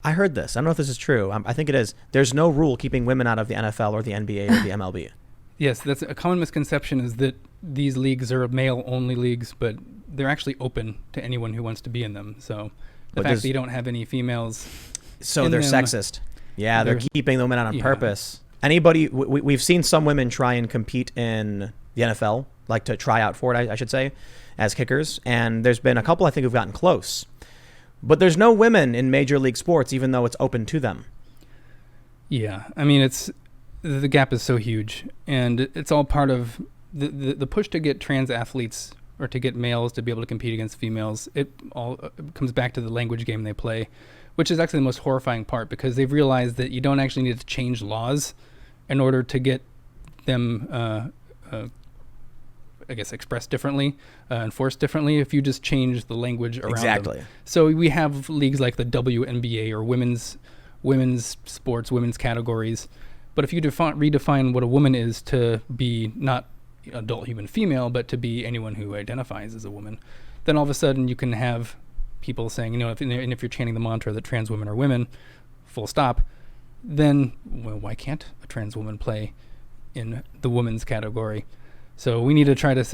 I heard this. I don't know if this is true. I think it is. There's no rule keeping women out of the NFL or the NBA or the MLB. Yes, that's a common misconception, is that these leagues are male-only leagues, but they're actually open to anyone who wants to be in them. So the fact that you don't have any females, so they're sexist. Yeah, they're keeping the women out on purpose. Anybody, we've seen some women try and compete in the NFL, like to try out for it, I should say, as kickers. And there's been a couple, I think, who've gotten close. But there's no women in major league sports, even though it's open to them. Yeah, I mean, the gap is so huge, and it's all part of the push to get trans athletes or to get males to be able to compete against females. It all comes back to the language game they play, which is actually the most horrifying part, because they've realized that you don't actually need to change laws in order to get them I guess expressed differently, enforced differently, if you just change the language around them. So we have leagues like the WNBA or women's sports, women's categories. But if you redefine what a woman is to be not adult human female, but to be anyone who identifies as a woman, then all of a sudden you can have people saying, if you're chanting the mantra that trans women are women, full stop, then why can't a trans woman play in the women's category? So we need to try to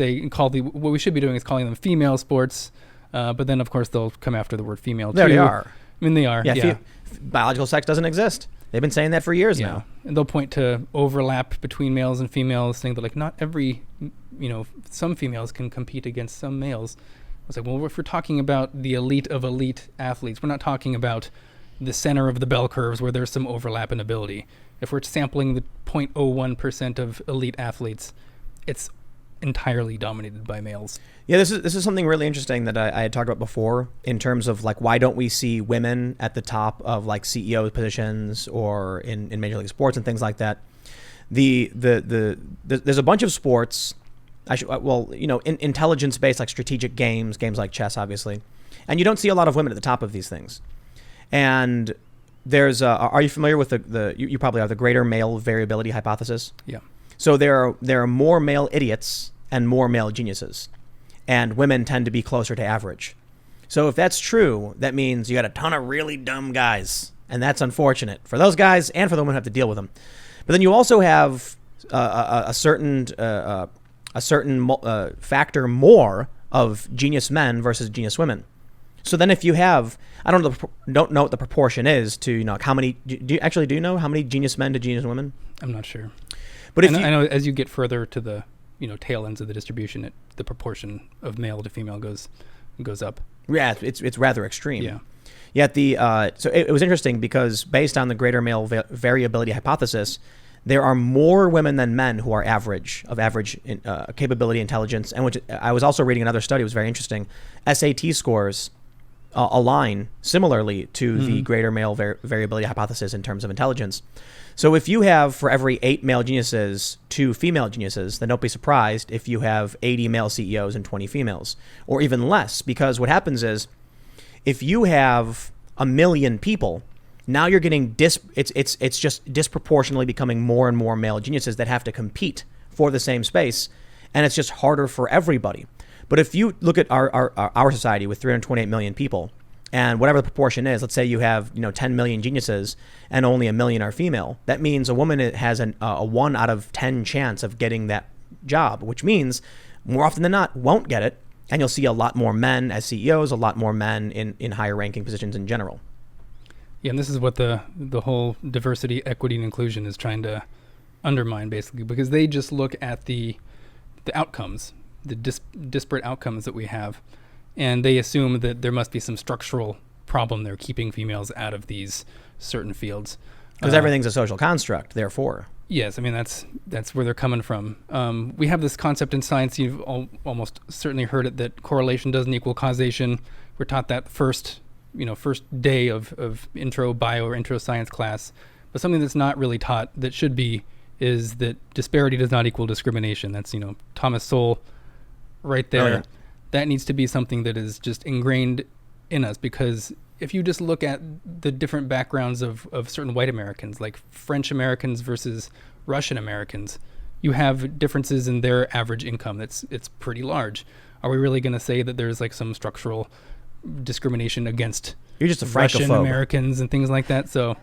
what we should be doing is calling them female sports, but then of course they'll come after the word female too. There they are. I mean, they are. Yeah. Biological sex doesn't exist. They've been saying that for years now. And they'll point to overlap between males and females, saying that like not every, some females can compete against some males. I was like, well, if we're talking about the elite of elite athletes, we're not talking about the center of the bell curves where there's some overlap in ability. If we're sampling the 0.01% of elite athletes, it's entirely dominated by males. Yeah, this is something really interesting that I had talked about before in terms of like why don't we see women at the top of like CEO positions or in Major League Sports and things like that. There's a bunch of sports, intelligence based, like strategic games like chess, obviously, and you don't see a lot of women at the top of these things. And there's are you familiar with you probably are, the greater male variability hypothesis? Yeah. So there are more male idiots and more male geniuses, and women tend to be closer to average. So if that's true, that means you got a ton of really dumb guys, and that's unfortunate for those guys and for the women who have to deal with them. But then you also have a certain factor more of genius men versus genius women. So then if you have, I don't know what the proportion is to how many. Do you know how many genius men to genius women? I'm not sure. But I know as you get further to the tail ends of the distribution, the proportion of male to female goes up. Yeah, it's rather extreme. Yeah. Yet so it was interesting because based on the greater male variability hypothesis, there are more women than men who are average capability, intelligence, and which I was also reading another study. It was very interesting. SAT scores align similarly to the greater male variability hypothesis in terms of intelligence. So if you have, for every 8 male geniuses, 2 female geniuses, then don't be surprised if you have 80 male CEOs and 20 females, or even less, because what happens is if you have 1 million people, now you're getting it's just disproportionately becoming more and more male geniuses that have to compete for the same space, and it's just harder for everybody. But if you look at our society with 328 million people, and whatever the proportion is, let's say you have 10 million geniuses and only 1 million are female, that means a woman has a 1 out of 10 chance of getting that job, which means more often than not won't get it, and you'll see a lot more men as CEOs, a lot more men in higher ranking positions in general. Yeah, and this is what the whole diversity, equity, and inclusion is trying to undermine, basically, because they just look at the outcomes, the disparate outcomes that we have, and they assume that there must be some structural problem there keeping females out of these certain fields. Because everything's a social construct, therefore. Yes, I mean, that's where they're coming from. We have this concept in science, you've almost certainly heard it, that correlation doesn't equal causation. We're taught that first day of intro bio or intro science class. But something that's not really taught that should be is that disparity does not equal discrimination. That's, Thomas Sowell right there. Oh, yeah. That needs to be something that is just ingrained in us, because if you just look at the different backgrounds of certain white Americans, like French Americans versus Russian Americans, you have differences in their average income. It's pretty large. Are we really going to say that there's like some structural discrimination against You're just a Russian francophobe. Americans and things like that. So,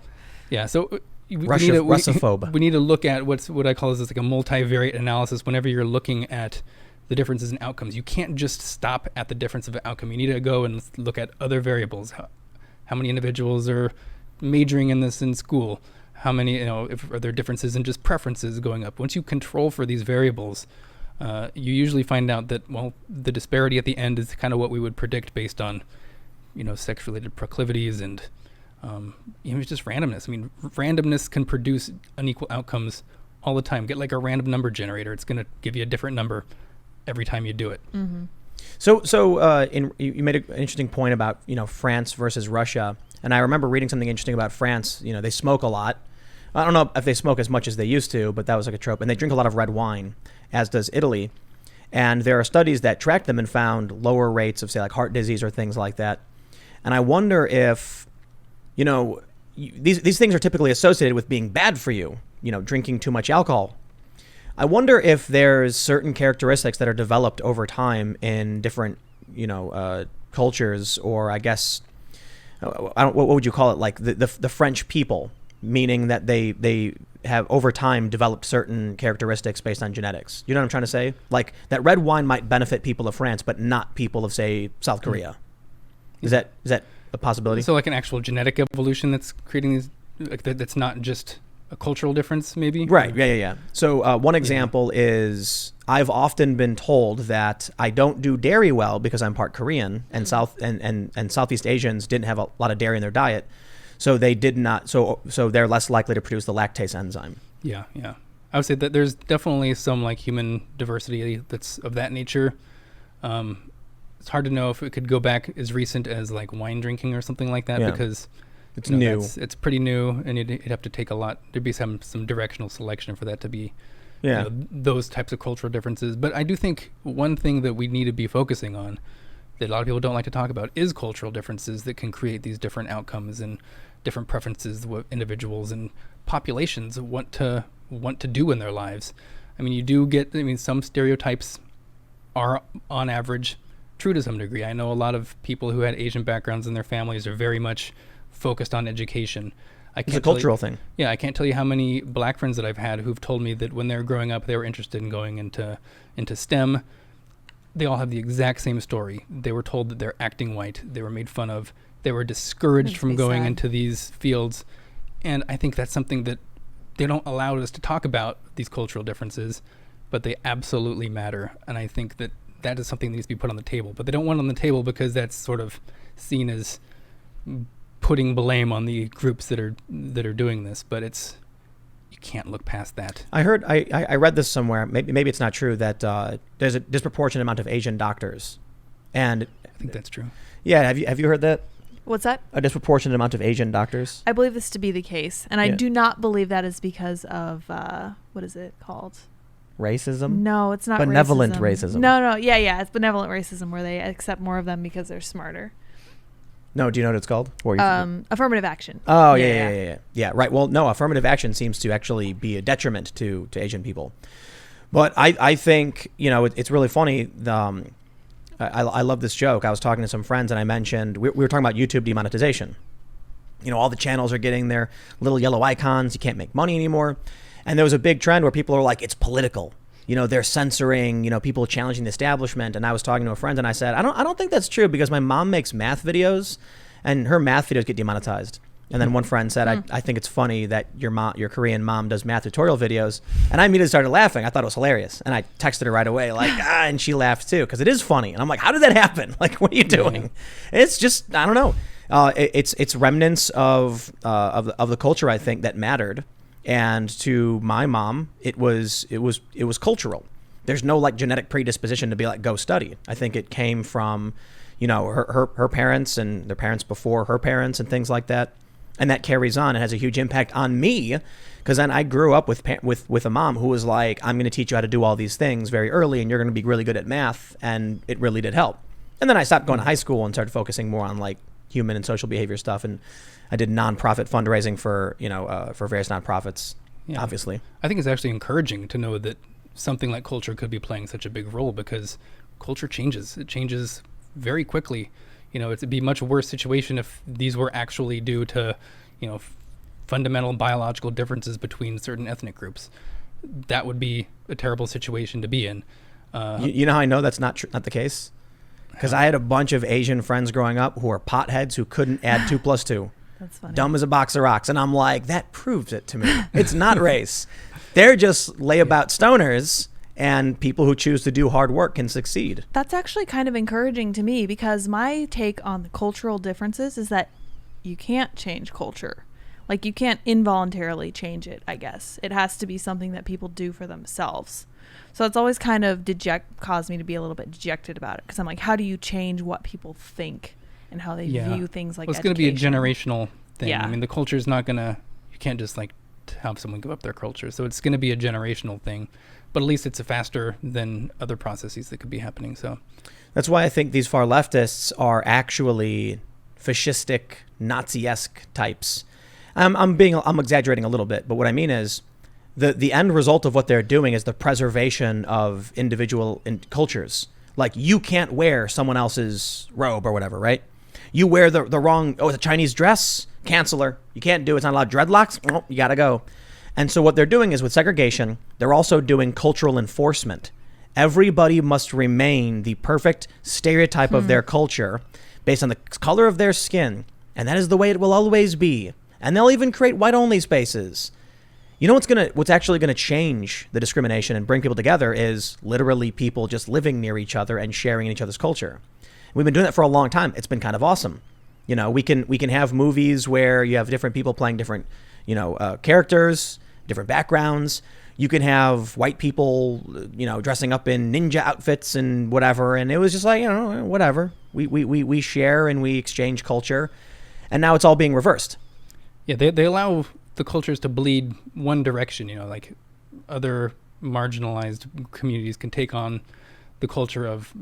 yeah. So Russophobe. we need to look at what I call this like a multivariate analysis. Whenever you're looking at the differences in outcomes, you can't just stop at the difference of outcome. You need to go and look at other variables. How many individuals are majoring in this in school? How many, are there differences in just preferences going up? Once you control for these variables, you usually find out that, well, the disparity at the end is kind of what we would predict based on, sex-related proclivities and, it's just randomness. I mean, randomness can produce unequal outcomes all the time. Get like a random number generator. It's going to give you a different number every time you do it. Mm-hmm. So you made an interesting point about, France versus Russia. And I remember reading something interesting about France. They smoke a lot. I don't know if they smoke as much as they used to, but that was like a trope. And they drink a lot of red wine, as does Italy. And there are studies that tracked them and found lower rates of, say, like heart disease or things like that. And I wonder if, these things are typically associated with being bad for you, drinking too much alcohol. I wonder if there's certain characteristics that are developed over time in different, cultures, or I guess, what would you call it? Like the French people, meaning that they have over time developed certain characteristics based on genetics. You know what I'm trying to say? Like that red wine might benefit people of France, but not people of, say, South Korea. Is that a possibility? So like an actual genetic evolution that's creating these, like that's not just a cultural difference, maybe? Right. Yeah. So one example is I've often been told that I don't do dairy well because I'm part Korean, and Southeast Asians didn't have a lot of dairy in their diet. So they did not. So they're less likely to produce the lactase enzyme. Yeah. I would say that there's definitely some like human diversity that's of that nature. It's hard to know if it could go back as recent as like wine drinking or something like that, because it's new. It's pretty new, and you'd have to take a lot. There'd be some directional selection for that to be, those types of cultural differences. But I do think one thing that we need to be focusing on that a lot of people don't like to talk about is cultural differences that can create these different outcomes and different preferences what individuals and populations want to do in their lives. I mean, you do get, some stereotypes are on average true to some degree. I know a lot of people who had Asian backgrounds in their families are very much focused on education. It's a cultural thing. Yeah, I can't tell you how many black friends that I've had who've told me that when they were growing up, they were interested in going into STEM. They all have the exact same story. They were told that they're acting white. They were made fun of. They were discouraged from going into these fields. And I think that's something that they don't allow us to talk about, these cultural differences, but they absolutely matter. And I think that is something that needs to be put on the table. But they don't want it on the table because that's sort of seen as putting blame on the groups that are doing this. But you can't look past that. I heard, I read this somewhere, maybe it's not true, that there's a disproportionate amount of Asian doctors. And I think that's true. Yeah, have you heard that? What's that? A disproportionate amount of Asian doctors? I believe this to be the case. And I do not believe that is because of, what is it called? Racism? No, it's not benevolent racism. No. Yeah. It's benevolent racism where they accept more of them because they're smarter. No, do you know what it's called? Affirmative action. Oh, yeah. Yeah, right. Well, no, affirmative action seems to actually be a detriment to Asian people. But I think, it's really funny. I love this joke. I was talking to some friends and I mentioned, we were talking about YouTube demonetization. All the channels are getting their little yellow icons. You can't make money anymore. And there was a big trend where people are like, it's political. They're censoring, people challenging the establishment. And I was talking to a friend and I said, I don't think that's true, because my mom makes math videos and her math videos get demonetized. And then one friend said, I think it's funny that your Korean mom does math tutorial videos. And I immediately started laughing. I thought it was hilarious. And I texted her right away, like, and she laughed too, because it is funny. And I'm like, how did that happen? Like, what are you doing? It's just, I don't know. It's remnants of the culture, I think, that mattered. And to my mom, it was cultural. There's no like genetic predisposition to be like, go study. I think it came from, her parents and their parents before her parents and things like that. And that carries on. It has a huge impact on me, because then I grew up with a mom who was like, I'm going to teach you how to do all these things very early, and you're going to be really good at math. And it really did help. And then I stopped going to high school and started focusing more on like human and social behavior stuff. And I did nonprofit fundraising for various nonprofits, obviously. I think it's actually encouraging to know that something like culture could be playing such a big role, because culture changes. It changes very quickly. It'd be a much worse situation if these were actually due to, fundamental biological differences between certain ethnic groups. That would be a terrible situation to be in. You know how I know that's not the case? Because I had a bunch of Asian friends growing up who were potheads who couldn't add 2 + 2. That's funny. Dumb as a box of rocks. And I'm like, that proves it to me. It's not race. They're just layabout stoners, and people who choose to do hard work can succeed. That's actually kind of encouraging to me, because my take on the cultural differences is that you can't change culture. Like, you can't involuntarily change it, I guess. It has to be something that people do for themselves. So it's always kind of caused me to be a little bit dejected about it, because I'm like, how do you change what people think and how they view things like it's going to be a generational thing. Yeah. I mean, the culture is not going to, you can't just like have someone give up their culture. So it's going to be a generational thing, but at least it's faster than other processes that could be happening. So that's why I think these far leftists are actually fascistic, Nazi-esque types. I'm exaggerating a little bit, but what I mean is the end result of what they're doing is the preservation of individual cultures. Like, you can't wear someone else's robe or whatever, right? You wear the wrong, it's a Chinese dress, canceler. You can't do it. It's not allowed. Dreadlocks, oh, you got to go. And so what they're doing is, with segregation, they're also doing cultural enforcement. Everybody must remain the perfect stereotype of their culture based on the color of their skin. And that is the way it will always be. And they'll even create white-only spaces. You know what's actually going to change the discrimination and bring people together is literally people just living near each other and sharing in each other's culture. We've been doing that for a long time. It's been kind of awesome. We can have movies where you have different people playing different, characters, different backgrounds. You can have white people, dressing up in ninja outfits and whatever. And it was just like, whatever. We share and we exchange culture. And now it's all being reversed. Yeah, they allow the cultures to bleed one direction, like other marginalized communities can take on the culture of,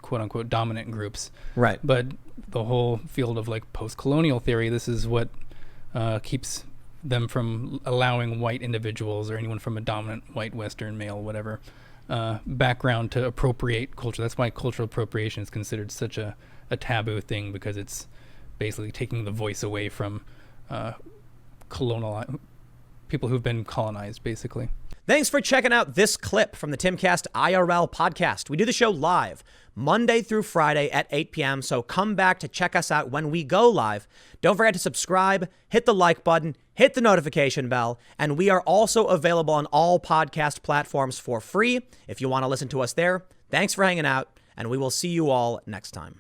quote unquote dominant groups. Right. But the whole field of like post-colonial theory, this is what keeps them from allowing white individuals or anyone from a dominant white Western male, whatever, background to appropriate culture. That's why cultural appropriation is considered such a taboo thing, because it's basically taking the voice away from people who've been colonized, basically. Thanks for checking out this clip from the Timcast IRL podcast. We do the show live Monday through Friday at 8 p.m. So come back to check us out when we go live. Don't forget to subscribe, hit the like button, hit the notification bell, and we are also available on all podcast platforms for free if you want to listen to us there. Thanks for hanging out, and we will see you all next time.